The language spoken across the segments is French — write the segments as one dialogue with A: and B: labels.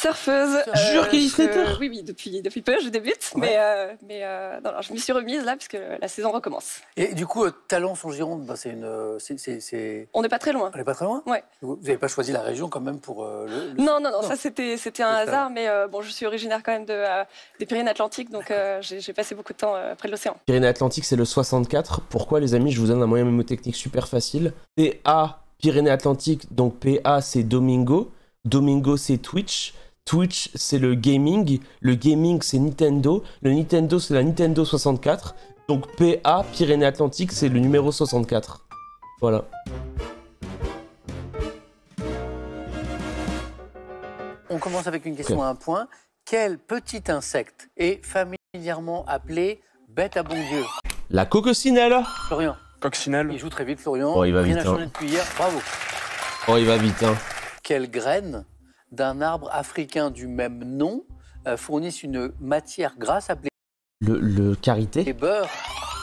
A: Surfeuse.
B: Jure qu'il est 17h.
A: Oui, depuis peu, je débute.
C: Ouais.
A: Non, je me suis remise là, puisque la saison recommence.
C: Et du coup, Talence en Gironde, bah,
A: On n'est pas très loin.
C: On n'est pas très loin.
A: Ouais.
C: Vous n'avez pas choisi la région quand même pour
A: Non, ça c'était un hasard, mais bon, je suis originaire quand même des Pyrénées-Atlantiques, donc j'ai passé beaucoup de temps près de l'océan.
B: Pyrénées-Atlantiques, c'est le 64. Pourquoi, les amis? Je vous donne un moyen mnémotechnique super facile. PA, Pyrénées-Atlantiques, donc PA, c'est Domingo. Domingo, c'est Twitch. Twitch, c'est le gaming. Le gaming, c'est Nintendo. Le Nintendo, c'est la Nintendo 64. Donc PA, Pyrénées-Atlantiques, c'est le numéro 64. Voilà.
C: On commence avec une question à un point. Quel petit insecte est familièrement appelé bête à bon Dieu?
B: La coccinelle.
C: Florian.
D: Coccinelle.
C: Il joue très vite, Florian.
B: Oh, il va
C: Rien
B: vite,
C: n'a changé depuis hier. Bravo.
B: Oh, il va vite, hein.
C: Quelles graines d'un arbre africain du même nom fournissent une matière grasse appelée
B: Le karité.
C: beurre?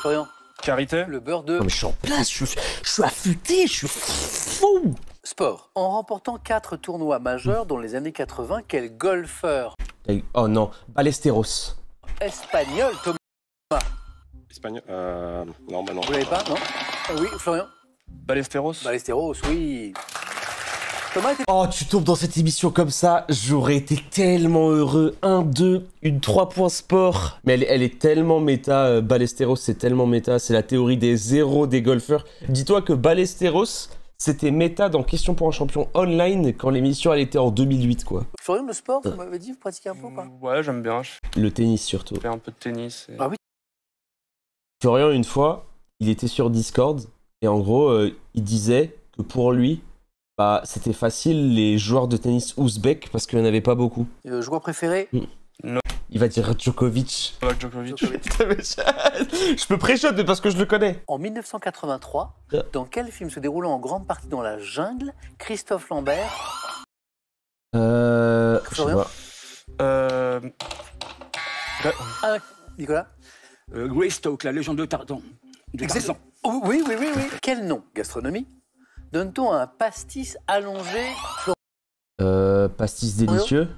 C: Florian.
D: Karité.
C: Le beurre de
B: Non, mais je suis en place, je suis affûté, je suis fou.
C: sport. En remportant 4 tournois majeurs dans les années 80, quel golfeur
B: Oh non, Ballesteros.
C: espagnol, Thomas?
D: Espagnol. Non, bah non.
C: Vous l'avez pas, non? Oui, Florian.
D: Ballesteros.
C: Ballesteros, oui. Thomas était...
B: Oh, tu tombes dans cette émission comme ça, j'aurais été tellement heureux. 1, 2, une 3 points sport. Mais elle est tellement méta, Ballesteros, c'est tellement méta. C'est la théorie des zéros des golfeurs. Dis-toi que Ballesteros, c'était méta dans Question pour un champion online quand l'émission, elle était en 2008, quoi.
C: Florian, le sport, vous m'avez dit, vous pratiquez un peu ou pas?
D: Ouais, j'aime bien. Je
B: Le tennis, surtout.
D: fais un peu de tennis.
C: Ah oui.
B: Florian, une fois, il était sur Discord, et en gros, il disait que pour lui, bah, c'était facile les joueurs de tennis ouzbeks parce qu'il n'y en avait pas beaucoup.
C: Joueur préféré?
B: Il va dire Djokovic.
D: Novak Djokovic.
B: Je peux pré-shot mais parce que je le connais.
C: En 1983,
B: Ah.
C: dans quel film se déroulant en grande partie dans la jungle, Christophe Lambert...
B: Je sais
C: Florian
B: pas.
C: Nicolas?
E: Greystoke, la légende de Tarzan.
C: Exactement. Oh, oui. Quel nom, gastronomie, donne-t-on à un pastis allongé?
B: Pastis délicieux.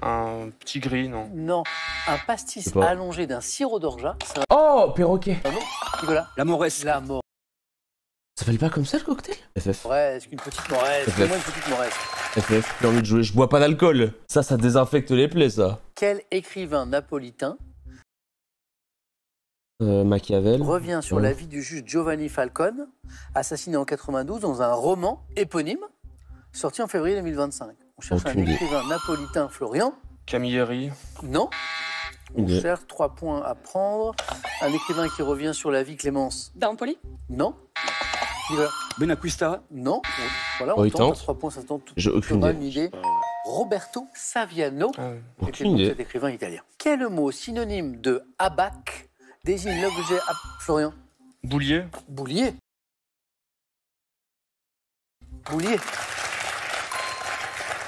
D: Un petit gris, non.
C: Non, un pastis
B: Je sais pas.
C: allongé d'un sirop d'orgeat. C'est
B: Oh, perroquet.
C: un nom, Nicolas?
E: La Moresse.
C: La mort.
B: Ça s'appelle pas comme ça le cocktail? FF.
C: Ouais, est-ce qu'une petite moresse?
B: FF.
C: Fais-moi une petite moresse.
B: FF, j'ai envie de jouer. Je bois pas d'alcool. Ça désinfecte les plaies, ça.
C: Quel écrivain napolitain
B: Machiavel.
C: revient sur
B: Ouais.
C: la vie du juge Giovanni Falcone, assassiné en 92 dans un roman éponyme sorti en février 2025? On cherche
B: Aucune
C: un
B: idée.
C: écrivain napolitain, Florian?
D: Camilleri.
C: Non. On
B: Idée.
C: cherche 3 points à prendre. Un écrivain qui revient sur la vie, Clémence?
A: D'Empoli.
C: Non. Nicolas?
E: Benacquista.
C: Non. Voilà,
B: Oh,
C: on
B: il
C: tente.
B: tente.
C: 3 points, ça tente.
B: J'ai aucune
C: Thomas,
B: idée.
C: une idée. Roberto Saviano
D: Ah, ouais.
C: était
B: Aucune
C: donc
B: idée.
C: cet écrivain italien. Quel mot synonyme de abac désigne l'objet... Florian?
D: Boulier.
C: Boulier. Boulier.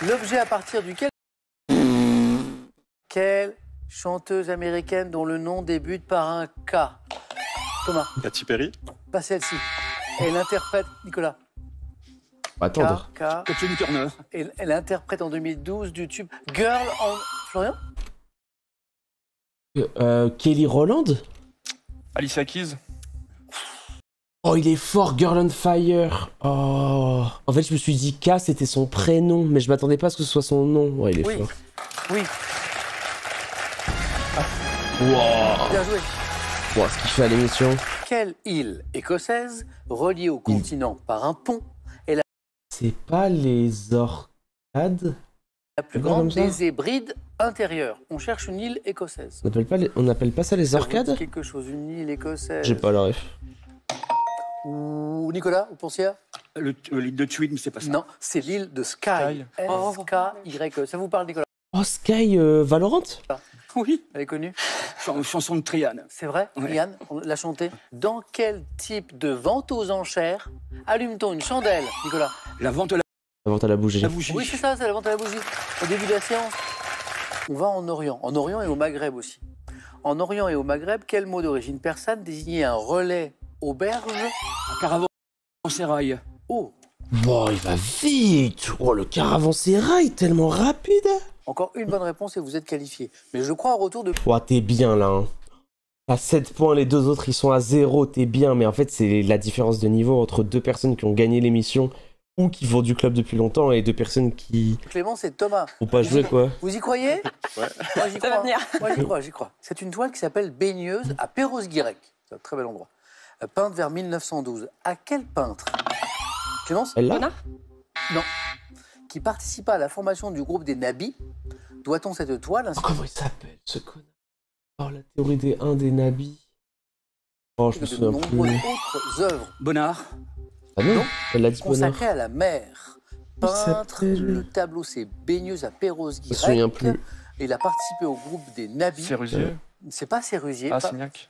C: L'objet à partir duquel... Quelle chanteuse américaine dont le nom débute par un K? Thomas?
D: Katy Perry.
C: Pas celle-ci. Elle interprète... Nicolas?
B: Attendre.
C: K.
E: Kathleen Turner.
C: Elle interprète en 2012 du tube Girl on... Florian?
B: Kelly Rowland.
D: Alicia Keys.
B: Oh, il est fort, Girl on Fire. Oh. En fait, je me suis dit K, c'était son prénom, mais je m'attendais pas à ce que ce soit son nom. Ouais, il est
C: Oui.
B: fort.
C: Oui.
B: Wow.
C: Bien joué.
B: Wow, ce qu'il fait à l'émission.
C: Quelle île écossaise, reliée au continent par un pont,
B: C'est pas les Orcades?
C: la plus
B: C'est pas
C: grande
B: comme ça
C: des Hébrides intérieures? On cherche une île écossaise.
B: On appelle pas ça les
C: Ça vous
B: Orcades?
C: dit quelque chose, une île écossaise?
B: J'ai pas la ref.
C: Ou Nicolas, vous pensiez à...
E: L'île de Tweed, mais c'est pas ça.
C: Non, c'est l'île de Skye. S-K-Y. Ça vous parle, Nicolas?
B: Oh, Sky Valorant?
E: Oui.
C: Elle est connue?
E: Chanson de Triane.
C: C'est vrai,
E: Ouais.
C: Yann, on l'a chanté. Dans quel type de vente aux enchères allume-t-on une chandelle, Nicolas?
E: La vente à la
B: La vente à la bougie.
E: bougie.
C: Oui, c'est ça, c'est la vente à la bougie. Au début de la séance. On va en Orient et au Maghreb aussi. En Orient et au Maghreb, quel mot d'origine persane désignait un relais auberge?
E: Caravansérail.
C: Oh,
B: Bon, il va vite. Oh, le caravansérail, tellement rapide.
C: Encore une bonne réponse et vous êtes qualifié. Mais je crois au retour de...
B: Oh, t'es bien là. Hein. À 7 points, les deux autres ils sont à 0, t'es bien. Mais en fait, c'est la différence de niveau entre deux personnes qui ont gagné l'émission ou qui font du club depuis longtemps et deux personnes qui
C: Clémence et Thomas.
B: n'ont pas joué quoi.
C: Vous y croyez?
D: Ouais.
C: Moi, j'y
A: Ça va
C: crois.
A: venir.
C: Moi, j'y crois. C'est une toile qui s'appelle Baigneuse à Perros-Guirec. C'est un très bel endroit. Peinte vers 1912. À quel peintre? Clémence?
B: Elle là
A: Bonnard?
C: Non. Qui participa à la formation du groupe des Nabis. Doit-on cette toile ainsi
B: Oh, comment il s'appelle ce connard? Oh, la théorie des 1 des nabis. Oh, je me
C: de
B: souviens
C: nombreuses
B: plus.
C: autres œuvres
E: Bonnard.
B: Ah non,
C: Non.
B: elle l'a dit Bonnard.
C: consacrées à la mer?
B: Il
C: Peintre,
B: s'appelle-
C: le tableau c'est Baigneuse à
B: Je me
C: Perros-Guirec.
B: souviens plus.
C: Il a participé au groupe des Nabis.
D: Sérusier.
C: C'est pas Sérusier,
D: Ah,
C: pas
D: Signac.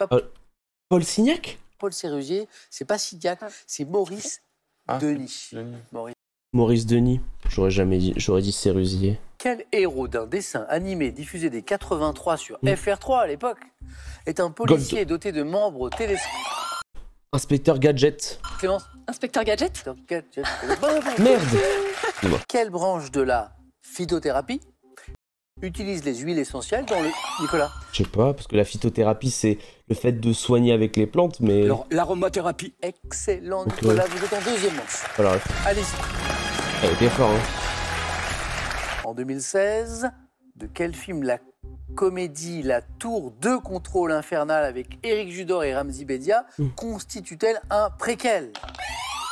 B: Paul Signac?
C: Paul Sérusier, c'est pas Sidiac, c'est Maurice
D: Ah,
C: Denis.
D: Denis.
B: Maurice Denis. J'aurais jamais dit, j'aurais dit Sérusier.
C: Quel héros d'un dessin animé diffusé dès 83 sur FR3 à l'époque est un policier doté de membres télé...
B: Inspecteur Gadget.
C: Clémence?
A: Inspecteur Gadget?
C: Bonne réponse.
B: Merde.
C: Quelle branche de la phytothérapie utilise les huiles essentielles dans le... Nicolas?
B: Je sais pas, parce que la phytothérapie c'est le fait de soigner avec les plantes, mais...
E: Alors, l'aromathérapie.
C: Excellent
B: Ok.
C: Nicolas, vous êtes en deuxième manche.
B: Voilà,
C: Allez-y.
B: elle était fort, hein.
C: En 2016, de quel film la comédie La Tour de Contrôle Infernal avec Éric Judor et Ramzy Bedia constitue-t-elle un préquel?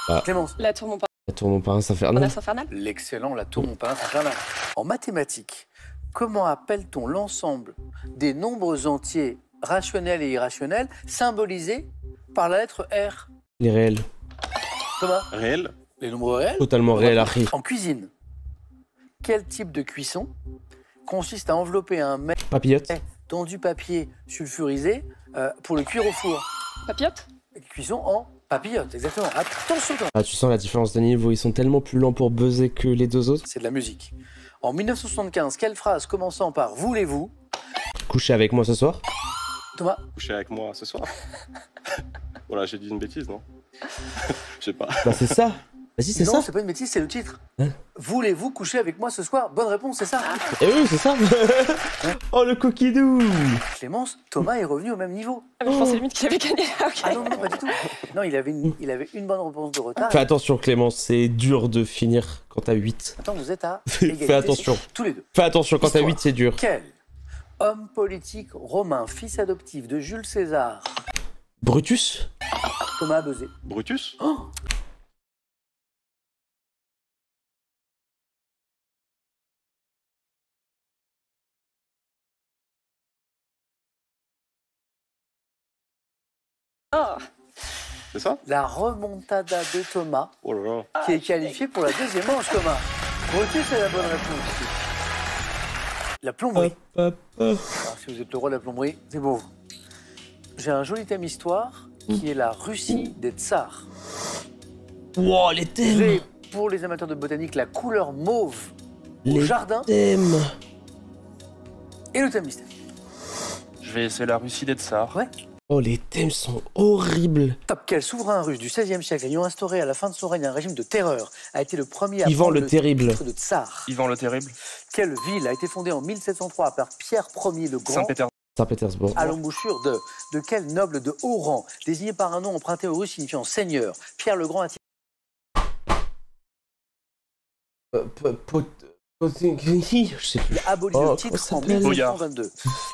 B: Ah.
C: Clémence?
A: La tour Montparnasse
B: La tour Montparnasse infernale.
A: infernale?
C: L'excellent La Tour Montparnasse Infernal. En mathématiques, comment appelle-t-on l'ensemble des nombres entiers rationnels et irrationnels symbolisés par la lettre R?
B: Les réels.
C: Thomas?
D: Réel.
C: Les nombres réels?
B: Totalement réels, Harry.
C: En cuisine, quel type de cuisson consiste à envelopper un mets
B: Papillote.
C: dans du papier sulfurisé pour le cuire au four?
A: Papillote?
C: Cuisson en papillote, exactement. Attention, Thomas.
B: Ah, tu sens la différence de niveau, ils sont tellement plus lents pour buzzer que les deux autres.
C: C'est de la musique. En 1975, quelle phrase commençant par voulez-vous?
B: Coucher avec moi ce soir.
C: Thomas?
F: Coucher avec moi ce soir. Voilà, j'ai dit une bêtise, non? Je sais pas.
B: Bah c'est ça. Vas-y, c'est
C: Non,
B: ça.
C: c'est pas une bêtise, c'est le titre.
B: Hein?
C: Voulez-vous coucher avec moi ce soir? Bonne réponse, c'est ça.
B: Eh oui, c'est ça. Oh, le coquidou.
C: Clémence, Thomas est revenu au même niveau.
A: Ah, mais je pensais limite qu'il avait gagné. Ok.
C: Ah non, non, pas du tout. Non, il avait une bonne réponse de retard.
B: Fais attention, Clémence, c'est dur de finir quand t'as 8.
C: Attends, vous êtes à
B: Fais
C: égalité.
B: attention.
C: Tous les deux.
B: Fais attention, quand t'as
C: Histoire.
B: 8, c'est dur.
C: Quel homme politique romain, fils adoptif de Jules César,
B: Brutus.
C: Thomas a buzzé?
F: Brutus?
A: Oh.
F: C'est ça?
C: La remontada de Thomas,
F: Oh là là.
C: qui est qualifié pour la deuxième manche, Thomas. Brutus, c'est la bonne réponse. La plomberie.
B: Hop, hop, hop.
C: Alors, si vous êtes le roi de la plomberie, c'est pour vous. J'ai un joli thème histoire qui est la Russie des tsars.
B: Wow, les thèmes.
C: J'ai, pour les amateurs de botanique, la couleur mauve au
B: Les
C: jardin
B: thèmes.
C: et le thème mystère.
D: Je vais essayer la Russie des Tsars.
C: Ouais.
B: Oh, les thèmes sont horribles.
C: Top. Quel souverain russe du XVIe siècle ayant instauré à la fin de son règne un régime de terreur a été le premier à
B: Ivan
C: prendre
B: le Terrible.
C: titre de tsar?
D: Ivan le Terrible.
C: Quelle ville a été fondée en 1703 par Pierre Ier le Grand
D: Saint-Pétersbourg.
B: Saint-Pétersbourg.
C: à l'embouchure de quel noble de haut rang, désigné par un nom emprunté aux Russes signifiant seigneur? Pierre le Grand a-t-il
B: Je sais plus.
C: aboli
B: Oh,
C: le titre
B: comment
C: en
B: ça s'appelle
C: 1922?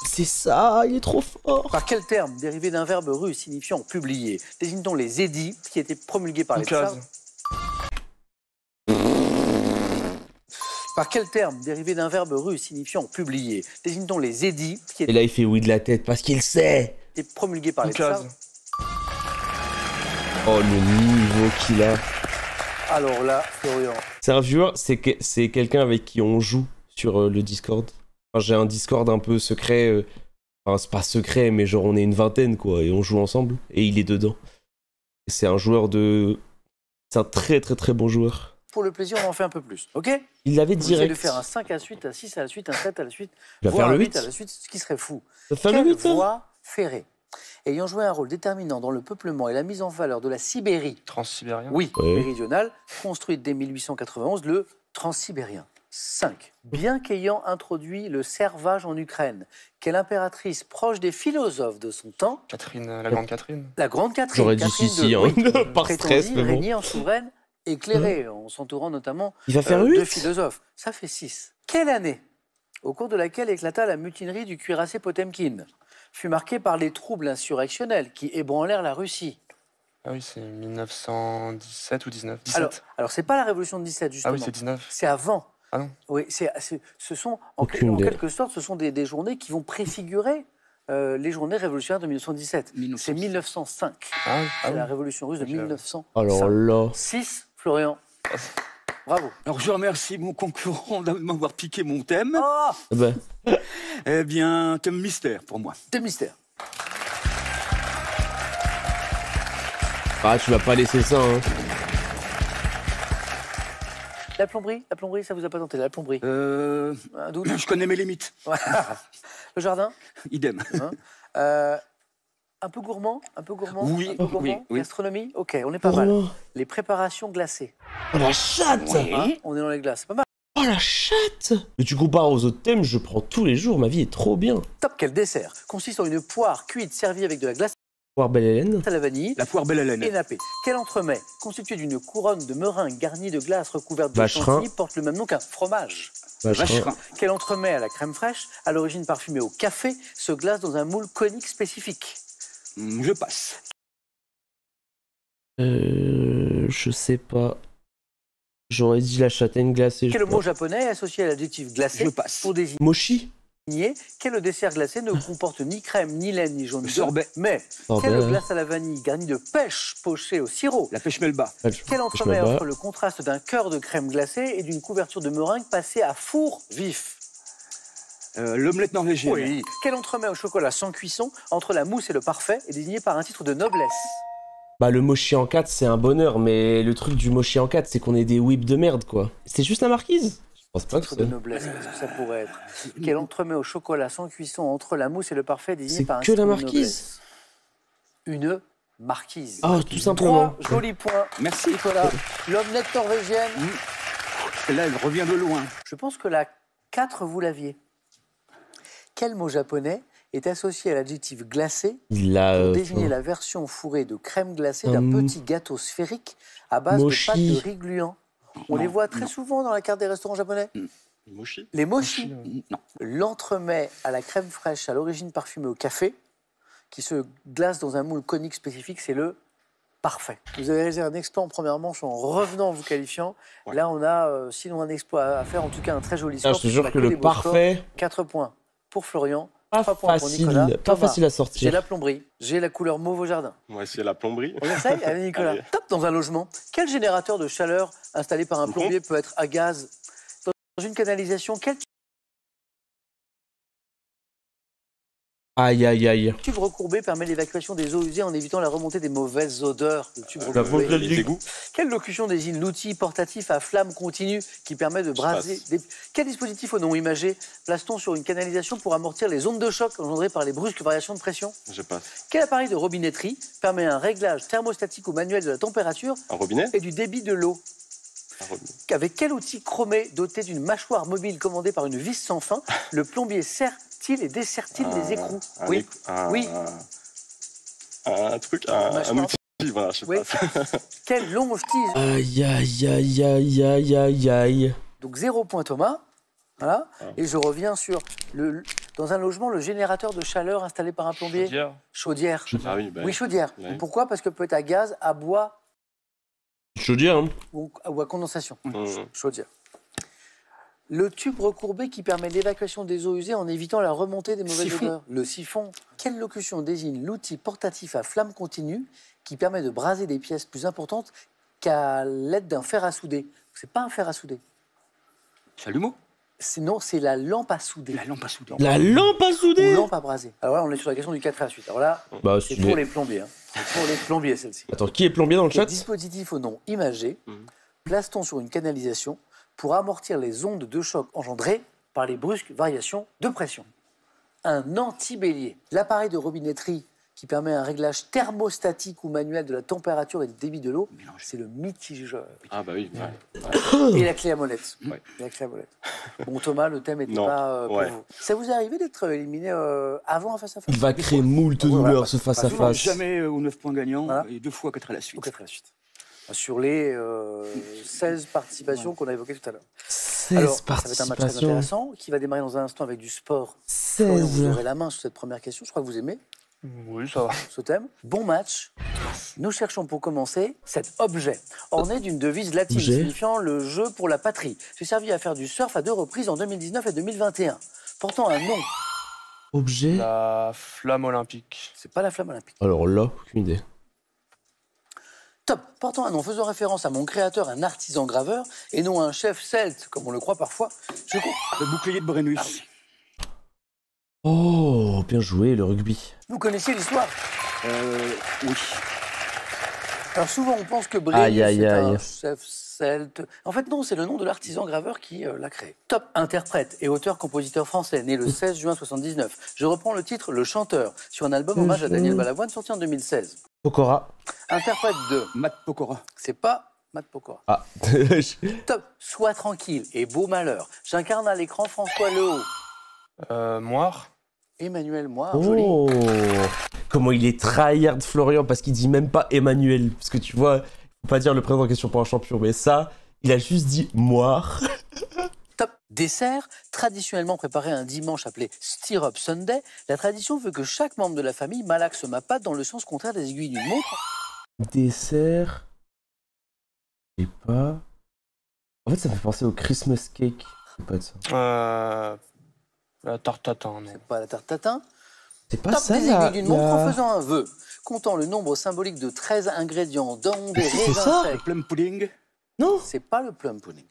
B: C'est ça, il est trop fort.
C: Par quel terme, dérivé d'un verbe russe signifiant publier, désigne-t-on les édits qui étaient promulgués par les tsars?
D: Oukase.
C: Par quel terme, dérivé d'un verbe russe signifiant publier, désigne-t-on les édits qui
B: Et
C: étaient
B: là, il fait oui de la tête parce qu'il sait.
C: promulgués par les tsars?
D: Oukase.
B: Oh, le niveau qu'il a.
C: Alors là, Florian,
B: C'est un viewer, c'est quelqu'un avec qui on joue sur le Discord. Enfin, j'ai un Discord un peu secret. Enfin, c'est pas secret, mais genre on est une vingtaine, quoi, et on joue ensemble. Et il est dedans. C'est un joueur de... C'est un très très très bon joueur.
C: pour le plaisir, on en fait un peu plus, ok?
B: Il l'avait
C: Vous essayez
B: direct.
C: de faire un 5 à la suite, un 6 à la suite, un 7 à la suite,
B: Il va
C: voire
B: faire
C: un
B: le
C: 8 à
B: 8.
C: la suite, ce qui serait fou.
B: Il va faire le
C: Quelle
B: 8, hein.
C: voie ferrée ayant joué un rôle déterminant dans le peuplement et la mise en valeur de la Sibérie.
D: Transsibérien.
C: Oui,
B: Ouais.
C: méridionale, construite dès 1891, le Transsibérien. 5. Bien qu'ayant introduit le servage en Ukraine, quelle impératrice proche des philosophes de son temps,
D: Catherine, la grande Catherine.
C: la grande Catherine,
B: J'aurais dit
C: Catherine
B: si,
C: II,
B: hein,
C: oui,
B: par stress,
C: prétendit
B: mais bon.
C: régner en souveraine éclairée, en s'entourant notamment
B: Il va faire
C: de
B: 8
C: philosophes. Ça fait 6. Quelle année, au cours de laquelle éclata la mutinerie du cuirassé Potemkin, fut marquée par les troubles insurrectionnels qui ébranlèrent la Russie?
D: Ah oui, c'est 1917 ou 19 17.
C: Alors c'est pas la révolution de 17,
D: Ah
C: justement.
D: oui, c'est 19.
C: C'est avant.
D: Ah non.
C: Oui, ce sont
B: Aucune
C: en
B: idée.
C: quelque sorte, ce sont des journées qui vont préfigurer les journées révolutionnaires de 1917.
E: 1905.
C: C'est 1905.
D: Ah oui,
C: C'est la révolution russe de
D: Ok.
C: 1905.
B: Alors là...
C: 6, Florian. Bravo.
E: Alors, je remercie mon concurrent de m'avoir piqué mon thème.
C: Oh,
B: Bah,
E: Eh bien, thème mystère pour moi.
C: de mystère.
B: ah, tu vas pas laisser ça, hein.
C: La plomberie, ça vous a pas tenté, la plomberie. Un doute.
E: Je connais mes limites.
C: Voilà. Le jardin,
E: Idem.
C: un peu gourmand,
E: Oui,
C: un peu gourmand.
E: oui, oui.
C: Gastronomie, ok, on est pas mal.
B: Oh,
C: Les préparations glacées.
B: la chatte
C: Hein, on est dans les glaces, c'est pas mal.
B: Oh la chatte! Mais tu compares aux autres thèmes, je prends tous les jours, ma vie est trop bien.
C: Top, quel dessert consiste en une poire cuite servie avec de la glace
B: Voir Belle Hélène.
C: à la vanille
E: La poire belle haleine.
C: et nappée. Quel entremets constitué d'une couronne de meringue garnie de glace recouverte de
B: Vacherin.
C: chantilly porte le même nom qu'un fromage?
E: Vacherin.
C: Quel entremets à la crème fraîche, à l'origine parfumée au café, se glace dans un moule conique spécifique?
E: Je passe.
B: Je sais pas. J'aurais dit la châtaigne glacée.
C: Quel
B: je
C: mot
B: crois.
C: japonais est associé à l'adjectif glacé
E: Je passe.
C: pour désigner
B: Mochi.
C: quel dessert glacé ne comporte ni crème, ni laine, ni jaune
E: Le
C: d'œuf,
E: sorbet.
C: mais
B: Oh,
C: quelle
B: bah,
C: glace à la vanille garnie de pêche pochée au sirop?
E: La pêche melba.
C: Quel entremets
B: je me bats.
C: offre le contraste d'un cœur de crème glacée et d'une couverture de meringue passée à four vif?
E: L'omelette norvégienne.
C: Oui. Quel entremets au chocolat sans cuisson entre la mousse et le parfait est désigné par un titre de noblesse?
B: Bah le mochi en 4 c'est un bonheur, mais le truc du mochi en 4 c'est qu'on est des whips de merde quoi. C'est juste la marquise? Je pense pas que
C: Titre de
B: c'est...
C: noblesse, qu'est-ce que ça pourrait être? Quel entremets au chocolat sans cuisson entre la mousse et le parfait est désigné
B: C'est
C: par un
B: que
C: titre
B: la
C: de
B: marquise.
C: noblesse? Une marquise.
B: Oh tout simplement.
C: 3 jolis points.
E: Merci.
C: Nicolas, l'omelette norvégienne.
E: Là, elle revient de loin.
C: Je pense que la 4, vous l'aviez. Quel mot japonais est associé à l'adjectif glacé
B: Il a...
C: pour désigner la version fourrée de crème glacée d'un petit gâteau sphérique à base
B: Mochi.
C: de pâte de riz gluant? On les voit très souvent dans la carte des restaurants japonais.
F: Mochi.
C: Les mochi.
E: Non.
C: L'entremet à la crème fraîche à l'origine parfumée au café, qui se glace dans un moule conique spécifique, c'est le parfait. Vous avez réalisé un exploit en première manche en revenant en vous qualifiant.
F: Ouais.
C: Là, on a, sinon un exploit à faire, en tout cas un très joli
B: Ah,
C: score.
B: je te jure
C: On a
B: que
C: des
B: le
C: beaux scores.
B: parfait,
C: 4 points pour Florian,
B: pas
C: 3 points pour
B: facile,
C: Nicolas.
B: pas
C: Thomas,
B: facile à
C: j'ai
B: sortir.
C: la plomberie, j'ai la couleur mauve au jardin.
F: On va essayer la plomberie.
C: On essaye? Allez Nicolas.
F: Allez.
C: Top, dans un logement. Quel générateur de chaleur installé par un
F: Une
C: plombier peut être à gaz? Dans une canalisation, quel
B: Aïe aïe aïe.
C: tube recourbé permet l'évacuation des eaux usées en évitant la remontée des mauvaises odeurs? Le tube
B: La
C: recourbé.
B: pompe
F: Les égouts.
C: Quelle locution désigne l'outil portatif à flamme continue qui permet de braser
F: passe.
C: des... Quel dispositif au nom imagé place-t-on sur une canalisation pour amortir les ondes de choc engendrées par les brusques variations de pression?
F: Je passe.
C: Quel appareil de robinetterie permet un réglage thermostatique ou manuel de la température
F: Un robinet.
C: et du débit de l'eau?
F: Un robinet.
C: Avec quel outil chromé doté d'une mâchoire mobile commandée par une vis sans fin, le plombier serre-t-il et dessert-il les écrous? Oui. Oui.
F: Un truc, un
C: Mâchoire.
F: outil, voilà, je sais
C: Oui.
F: pas.
C: Quelle longe tige?
B: Aïe aïe aïe aïe aïe aïe aïe.
C: Donc 0 point Thomas. Voilà.
F: Ah.
C: Et je reviens sur dans un logement, le générateur de chaleur installé par un plombier.
D: Chaudière.
C: Chaudière.
F: Ah oui, bah,
C: Oui, chaudière.
F: Ouais.
C: Pourquoi? Parce que peut être à gaz, à bois
B: Je veux dire, hein.
C: ou à condensation.
F: Mmh.
C: Chaudière. Le tube recourbé qui permet l'évacuation des eaux usées en évitant la remontée des mauvaises
E: Siphon.
C: odeurs. Le siphon. Quelle locution désigne l'outil portatif à flamme continue qui permet de braser des pièces plus importantes qu'à l'aide d'un fer à souder? C'est pas un fer à souder.
E: Chalumeau.
C: Non, c'est la lampe à souder.
E: La lampe à souder.
B: La lampe à
C: Ou
B: souder.
C: lampe à braser. Alors là, on est sur la question du 4 à 8. Alors là,
B: Bah
C: c'est
B: stylé.
C: pour les plombiers. Hein. C'est pour les plombiers, celle-ci.
B: Attends, qui est plombier dans le
C: Quel
B: chat?
C: dispositif au nom imagé
F: Mhm.
C: place-t-on sur une canalisation pour amortir les ondes de choc engendrées par les brusques variations de pression? Un antibélier. L'appareil de robinetterie qui permet un réglage thermostatique ou manuel de la température et du débit de l'eau. C'est le mitigeur.
F: Ah bah oui. Ouais.
C: Et la clé à molette.
F: Ouais.
C: Et la clé à molette. Bon, Thomas, le thème n'était
F: Non.
C: pas pour
F: Ouais.
C: vous. Ça vous est arrivé d'être éliminé avant un face-à-face?
B: Il va créer moult douleurs ce face-à-face.
E: Jamais aux 9 points gagnants
C: Voilà.
E: et 2 fois 4 à la suite.
C: Ou 4 à la suite. Sur les 16 participations qu'on a évoquées tout à l'heure.
B: 16
C: Alors, ça va être un match très
B: participations.
C: intéressant qui va démarrer dans un instant avec du sport. Florian, vous
B: 16.
C: aurez la main sur cette première question. Je crois que vous aimez
D: Oui, ça va.
C: ce thème. Bon match. Nous cherchons pour commencer cet objet, orné d'une devise latine
B: Objet.
C: signifiant le jeu pour la patrie. J'ai servi à faire du surf à 2 reprises en 2019 et 2021. Portant un nom.
B: Objet.
D: La flamme olympique.
C: C'est pas la flamme olympique.
B: Alors là, aucune idée.
C: Top. Portant un nom faisant référence à mon créateur, un artisan graveur, et non un chef celte, comme on le croit parfois. Je compte.
E: Le bouclier de Brennus.
B: Oh, bien joué, le rugby.
C: Vous connaissez l'histoire?
E: Oui.
C: Alors souvent on pense que
B: Aïe,
C: Brennus
B: aïe,
C: est un
B: aïe.
C: chef celte. En fait non, c'est le nom de l'artisan graveur qui l'a créé. Top, interprète et auteur-compositeur français, né le 16 juin 79. Je reprends le titre Le Chanteur, sur un album hommage à Daniel Balavoine sorti en 2016.
B: Pokora.
C: Interprète de...
E: Matt Pokora.
C: C'est pas Matt Pokora.
B: Ah.
C: Top, sois tranquille et beau malheur. J'incarne à l'écran François Lehaut.
D: Moire.
C: Emmanuel Moire, joli.
B: Oh. Comment il est tryhard, Florian, parce qu'il dit même pas Emmanuel. Parce que tu vois, faut pas dire le prénom en question pour un champion, mais ça, il a juste dit Moire.
C: Top. Dessert, traditionnellement préparé un dimanche appelé Stirrup Sunday, la tradition veut que chaque membre de la famille malaxe ma pâte dans le sens contraire des aiguilles d'une montre.
B: Dessert. Je sais pas. En fait, ça me fait penser au Christmas cake. C'est pas de ça.
D: La tarte tatin, non.
C: C'est pas la tarte tatin.
B: C'est pas
C: Top
B: ça,
C: des
B: là.
C: aiguilles d'une montre en faisant un vœu, comptant le nombre symbolique de 13 ingrédients, dont des
B: c'est
C: raisins
B: ça.
E: Le
C: secs.
E: plum pudding.
B: Non.
C: C'est pas le plum pudding.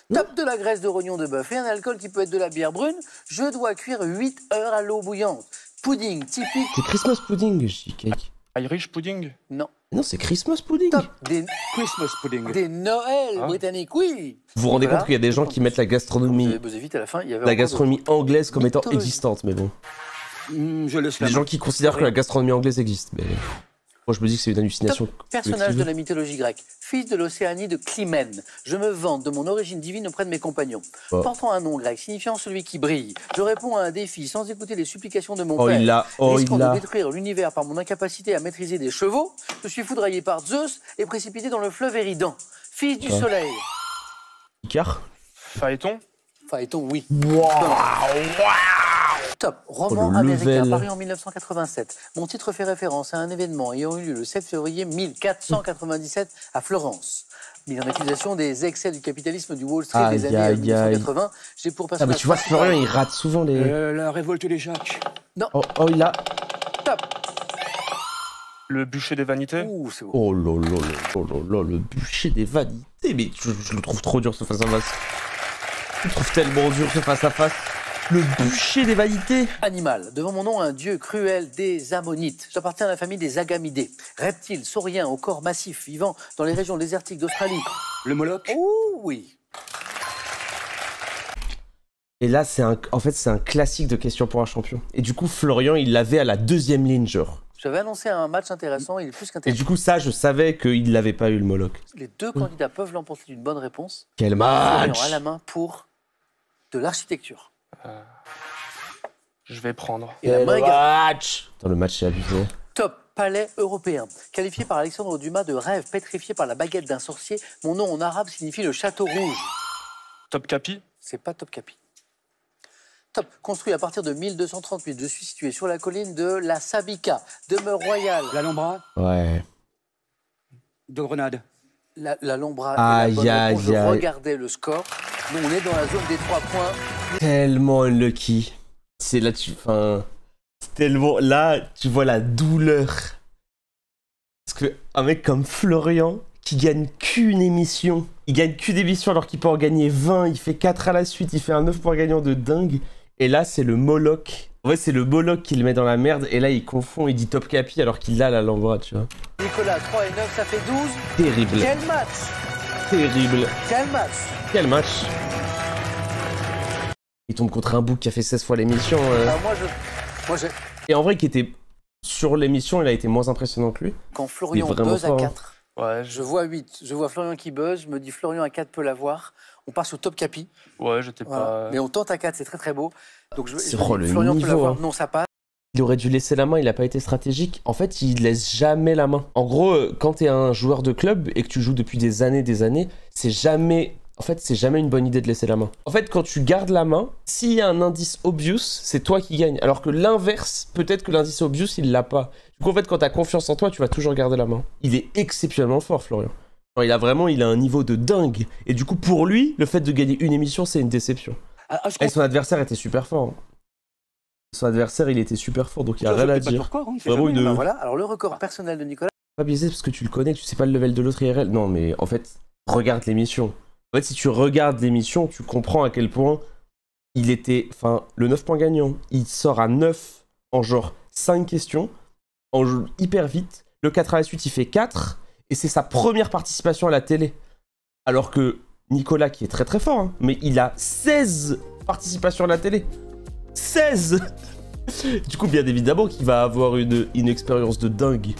B: Non.
C: Top de la graisse de rognon de bœuf et un alcool qui peut être de la bière brune. Je dois cuire 8 heures à l'eau bouillante. Pudding typique.
B: C'est Christmas pudding, je dis cake.
D: Irish pudding.
C: Non.
B: Non, c'est Christmas pudding.
C: Top des,
E: Christmas pudding.
C: des Noëls
D: Ah.
C: britanniques, oui.
B: Vous vous rendez
C: Voilà.
B: compte qu'il y a des gens qui mettent la
C: Vous
B: gastronomie,
C: avez buzzé vite à la fin. Il y avait
B: la
C: encore
B: gastronomie anglaise comme étant
C: mythologie.
B: existante, mais bon.
E: Je laisse la
B: Les
E: main.
B: gens qui considèrent que la gastronomie anglaise existe, mais moi je me dis que c'est une hallucination.
C: personnage de
B: collective.
C: la mythologie grecque, fils de l'Océanie de Clymène. Je me vante de mon origine divine auprès de mes compagnons.
B: Oh.
C: Portant un nom grec signifiant celui qui brille, je réponds à un défi sans écouter les supplications de mon
B: Oh
C: père.
B: il l'a, oh
C: Risquant
B: il
C: de
B: l'a.
C: détruire l'univers par mon incapacité à maîtriser des chevaux, je suis foudroyé par Zeus et précipité dans le fleuve Éridan. Fils du
B: Ah.
C: soleil.
B: Icare.
D: Phaéton.
C: Phaéton, oui.
B: Waouh.
C: Top. Roman
B: Oh, le
C: américain
B: level.
C: paru en 1987. Mon titre fait référence à un événement ayant eu lieu le 7 février 1497 à Florence. Mis en accusation des excès du capitalisme du Wall Street des
B: Aïe,
C: années
B: aïe, aïe.
C: 1980, j'ai pour
B: Ah
C: personnage
B: mais tu vois,
C: principal-
B: Florian il rate souvent les...
E: La révolte des Jacques.
B: Oh, oh il a...
C: Top.
D: Le bûcher des vanités.
C: Ouh, c'est beau.
B: Oh là là là là là, le bûcher des vanités. Mais je le trouve trop dur ce face-à-face. Je le trouve tellement dur ce face-à-face. Le bûcher des vanités.
C: Animal. Devant mon nom, un dieu cruel des Ammonites. J'appartiens à la famille des Agamidés. Reptile, saurien, au corps massif, vivant dans les régions désertiques d'Australie.
E: Le Moloch.
C: Ouh, oui.
B: Et là, en fait, c'est un classique de question pour un champion. Et du coup, Florian, il l'avait à la deuxième ligne, genre.
C: J'avais annoncé un match intéressant, il est plus
B: Et
C: qu'intéressant.
B: du coup, ça, je savais qu'il l'avait pas eu, le Moloch.
C: Les deux candidats peuvent l'emporter d'une bonne réponse.
B: Quel
C: Florian
B: match!
C: à la main pour de l'architecture.
D: Je vais prendre.
C: Et la
B: Quel
C: main égale.
B: match! Attends, le match est abusé.
C: Top palais européen. Qualifié par Alexandre Dumas de rêve pétrifié par la baguette d'un sorcier, mon nom en arabe signifie le château rouge.
D: Topkapi.
C: C'est pas Topkapi. Top, construit à partir de 1238, je suis situé sur la colline de la Sabika, demeure royale.
E: L'Alhambra
B: Ouais.
E: de Grenade.
C: La Lombra
B: Aïe,
C: est la bonne
B: aïe,
C: réponse. Je
B: aïe.
C: regardais le score. Nous, on est dans la zone des 3 points.
B: Tellement unlucky. C'est là, enfin... C'est tellement... Là, tu vois la douleur. Parce que un mec comme Florian, qui gagne qu'une émission, il gagne qu'une émission alors qu'il peut en gagner 20, il fait 4 à la suite, il fait un 9 points gagnant de dingue. Et là, c'est le Moloch. En vrai, c'est le Moloch qui le met dans la merde. Et là, il confond, il dit Topkapi alors qu'il a la Lambra, tu vois.
C: Nicolas, 3 et 9, ça fait 12.
B: Terrible.
C: Quel match!
B: Terrible.
C: Quel match!
B: Quel match. Il tombe contre un bouc qui a fait 16 fois l'émission.
C: Alors moi, j'ai...
B: Et en vrai, qui était sur l'émission, il a été moins impressionnant que lui.
C: Quand Florian
B: Il est vraiment
C: buzz à
B: fort, hein.
C: 4,
D: Ouais,
C: je vois 8. Je vois Florian qui buzz, je me dis Florian à 4 peut l'avoir. On passe au top capi.
D: ouais, j'étais
C: Voilà.
D: pas.
C: Mais on tente à 4, c'est très très beau. Donc je
B: C'est
C: me dis,
B: le
C: Florian peut
B: niveau,
C: l'avoir.
B: hein.
C: Non, ça passe.
B: Il aurait dû laisser la main, il a pas été stratégique. En fait, il laisse jamais la main. En gros, quand t'es un joueur de club et que tu joues depuis des années, c'est jamais... En fait, c'est jamais une bonne idée de laisser la main. En fait, quand tu gardes la main, s'il y a un indice obvious, c'est toi qui gagne. Alors que l'inverse, peut-être que l'indice obvious, il l'a pas. Du coup, en fait, quand t'as confiance en toi, tu vas toujours garder la main. Il est exceptionnellement fort, Florian. Genre, il a un niveau de dingue. Et du coup, pour lui, le fait de gagner une émission, c'est une déception. Et son adversaire était super fort. Hein. Son adversaire, il était super fort, donc il y a rien à dire. Vraiment une...
C: Ben voilà. Alors le record personnel de Nicolas.
B: Pas biaisé parce que tu le connais, tu sais pas le level de l'autre IRL. Non, mais en fait, regarde l'émission. En fait, si tu regardes l'émission, tu comprends à quel point il était... Enfin, le 9 points gagnant, il sort à 9 en genre 5 questions, en hyper vite. Le 4 à la suite, il fait 4, et c'est sa première participation à la télé. Alors que Nicolas, qui est très très fort, hein, mais il a 16 participations à la télé. 16. Du coup, bien évidemment qu'il va avoir une expérience de dingue.